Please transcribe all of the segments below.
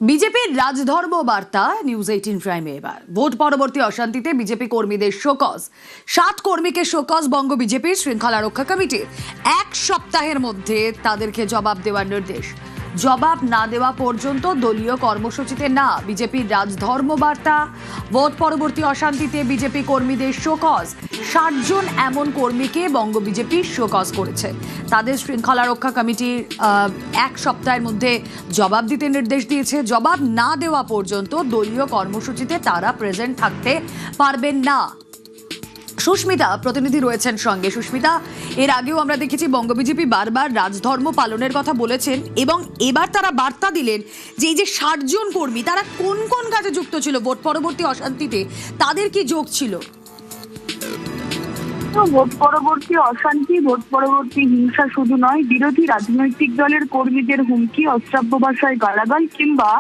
বিজেপির রাজধর্ম বার্তা নিউজ 18 প্রাইমে। এবার ভোট পরবর্তী অশান্তিতে বিজেপি কর্মীদের শোকজ। 7 কর্মীকে শোকজ বঙ্গ বিজেপির শৃঙ্খলা রক্ষা কমিটির। 1 সপ্তাহের মধ্যে তাদেরকে জবাব দেওয়ার নির্দেশ। জবাব না দেওয়া পর্যন্ত দলীয় কর্মসূচিতে না বিজেপির রাজধর্ম বার্তা। ভোট পরবর্তী অশান্তিতে বিজেপি কর্মীদের শোকজ। 60 জন এমন কর্মীকে বঙ্গ বিজেপি শোকজ করেছে। তাদের শৃঙ্খলা রক্ষা কমিটির 1 সপ্তাহের মধ্যে জবাব দিতে নির্দেশ দিয়েছে। জবাব না দেওয়া পর্যন্ত দলীয় কর্মসূচিতে তারা প্রেজেন্ট থাকতে পারবেন না। সুস্মিতা প্রতিনিধি রয়েছেন সঙ্গে। সুস্মিতা, এর আগেও আমরা দেখেছি বঙ্গ বিজেপি বারবার রাজধর্ম পালনের কথা বলেছেন এবং এবার তারা বার্তা দিলেন যে এই যে 60 জন কর্মী তারা কোন কোন কাজে যুক্ত ছিল ভোট পরবর্তী অশান্তিতে, তাদের কি যোগ ছিল? ভোট পরবর্তী অশান্তি, ভোট পরবর্তী হিংসা শুধু নয়, বিরোধী রাজনৈতিক দলের কর্মীদের হুমকি, অশ্রাব্য ভাষায় গালাগাল কিংবা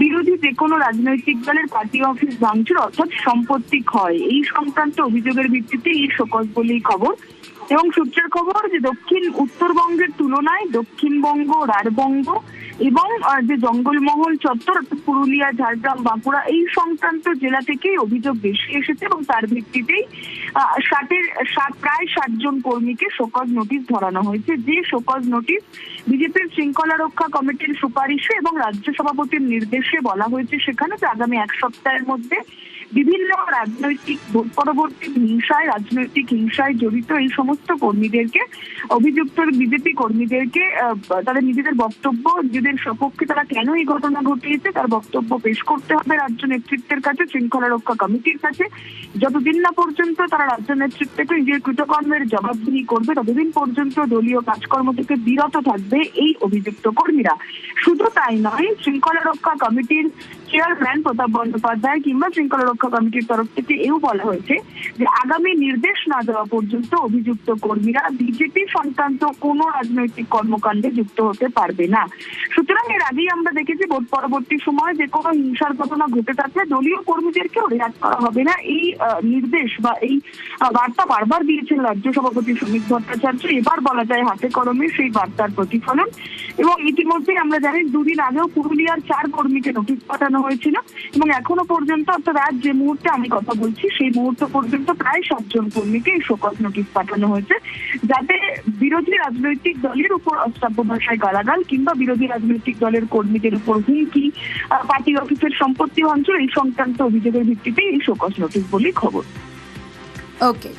বিরোধী যে কোনো রাজনৈতিক দলের পার্টি অফিস ভাঙচুর অর্থাৎ সম্পত্তি ক্ষয়, এই সংক্রান্ত অভিযোগের ভিত্তিতে এই শোকজ বলেই খবর। এবং সূত্রের খবর যে উত্তরবঙ্গের তুলনায় দক্ষিণবঙ্গ, রাঢ়বঙ্গ এবং যে জঙ্গলমহল চত্বর অর্থাৎ পুরুলিয়া, ঝাড়গ্রাম, বাঁকুড়া এই সংক্রান্ত জেলা থেকেই অভিযোগ বেশি এসেছে এবং তার ভিত্তিতেই প্রায় 60 জন কর্মীকে শোকজ নোটিশ ধরানো হয়েছে। যে শোকজ নোটিশ বিজেপির শৃঙ্খলা রক্ষা কমিটির সুপারিশে এবং রাজ্য সভাপতির নির্দেশে বলা হয়েছে সেখানে যে আগামী 1 সপ্তাহের মধ্যে বিভিন্ন রাজনৈতিক ভোট পরবর্তী রাজনৈতিক হিংসায় জড়িত এই সমস্ত কর্মীদেরকে, অভিযুক্ত বিজেপি কর্মীদেরকে তাদের নিজেদের বক্তব্য, নিজেদের সপক্ষে তারা কেন এই ঘটনা ঘটিয়েছে তার বক্তব্য পেশ করতে হবে রাজ্য নেতৃত্বের কাছে, শৃঙ্খলা রক্ষা কমিটির কাছে। যতদিন না পর্যন্ত তারা রাজ্য নেতৃত্বকে নিজের কৃতকর্মের জবাবদিহি করবে ততদিন পর্যন্ত দলীয় কাজকর্ম থেকে বিরত থাকবে এই অভিযুক্ত কর্মীরা। শুধু তাই নয়, শৃঙ্খলা রক্ষা কমিটির চেয়ারম্যান প্রতাপ বন্দ্যোপাধ্যায় কিংবা শৃঙ্খলা রক্ষা কমিটির তরফ থেকে এও বলা হয়েছে যে আগামী নির্দেশ না দেওয়া পর্যন্ত অভিযুক্ত কর্মীরা বিজেপি সংক্রান্ত কোনো রাজনৈতিক কর্মকাণ্ডে যুক্ত হতে পারবে না। সুতরাং এর আগেই আমরা দেখেছি ভোট পরবর্তী সময় যে কোনো হিংসার ঘটনা ঘটে থাকলে দলীয় কর্মীদেরকেও রেয়াত করা হবে না, এই নির্দেশ বা এই বার্তা বারবার দিয়েছেন রাজ্য সভাপতি শ্রমিক ভট্টাচার্য। এবার বলা যায় হাতে কলমে সেই বার্তার প্রতিফলন। এবং ইতিমধ্যে আমরা জানি 2 দিন আগেও পুরুলিয়ার 4 কর্মীকে নোটিশ পাঠানো হয়েছিল এবং এখনো পর্যন্ত অর্থাৎ আজ যে মুহূর্তে আমি কথা বলছি সেই মুহূর্ত পর্যন্ত প্রায় 7 জন কর্মীকে এই শোকজ নোটিশ পাঠানো হয়েছে, যাতে বিরোধী রাজনৈতিক দলের উপর অশ্রাব্য ভাষায় গালাগাল কিংবা বিরোধী রাজনৈতিক দলের কর্মীদের উপর হুমকি, পার্টি অফিসের সম্পত্তি ভাঙচুর এই সংক্রান্ত অভিযোগের ভিত্তিতে এই শোকজ নোটিশ বলেই খবর। ওকে।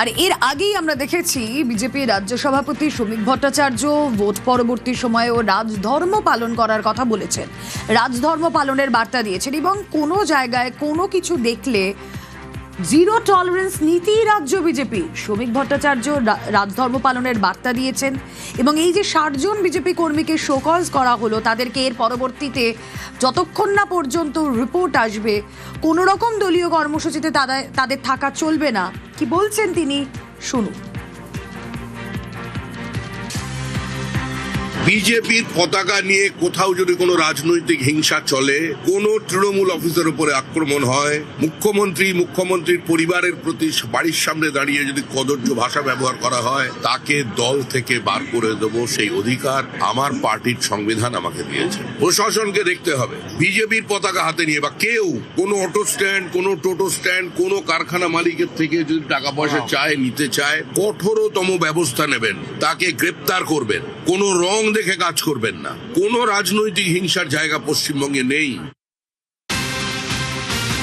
আর এর আগেই আমরা দেখেছি বিজেপি রাজ্য সভাপতি শ্রমিক ভট্টাচার্য ভোট পরবর্তী সময়েও রাজধর্ম পালন করার কথা বলেছেন, রাজধর্ম পালনের বার্তা দিয়েছেন এবং কোনো জায়গায় কোনো কিছু দেখলে জিরো টলারেন্স নীতি রাজ্য বিজেপি। শ্রমিক ভট্টাচার্য রাজধর্ম পালনের বার্তা দিয়েছেন এবং এই যে 60 জন বিজেপি কর্মীকে শোকজ করা হলো তাদেরকে এর পরবর্তীতে যতক্ষণ না পর্যন্ত রিপোর্ট আসবে কোনো রকম দলীয় কর্মসূচিতে তাদের থাকা চলবে না। কি বলছেন তিনি, শুনুন। বিজেপির পতাকা নিয়ে কোথাও যদি কোনো রাজনৈতিক হিংসা চলে, কোনো তৃণমূল অফিসের উপরে আক্রমণ হয়, মুখ্যমন্ত্রীর পরিবারের প্রতি বাড়ির সামনে দাঁড়িয়ে যদি কদর্য ভাষা ব্যবহার করা হয়, তাকে দল থেকে বার করে দেবো, সেই অধিকার আমার পার্টির সংবিধান আমাকে দিয়েছে। প্রশাসনকে দেখতে হবে বিজেপির পতাকা হাতে নিয়ে বা কেউ কোনো অটো স্ট্যান্ড, কোনো টোটো স্ট্যান্ড, কোনো কারখানা মালিকের থেকে যদি টাকা পয়সা নিতে চায়, কঠোরতম ব্যবস্থা নেবেন, তাকে গ্রেপ্তার করবেন, কোনো রং দেখে কাজ করবেন না। কোনো রাজনৈতিক হিংসার জায়গা পশ্চিমবঙ্গে নেই।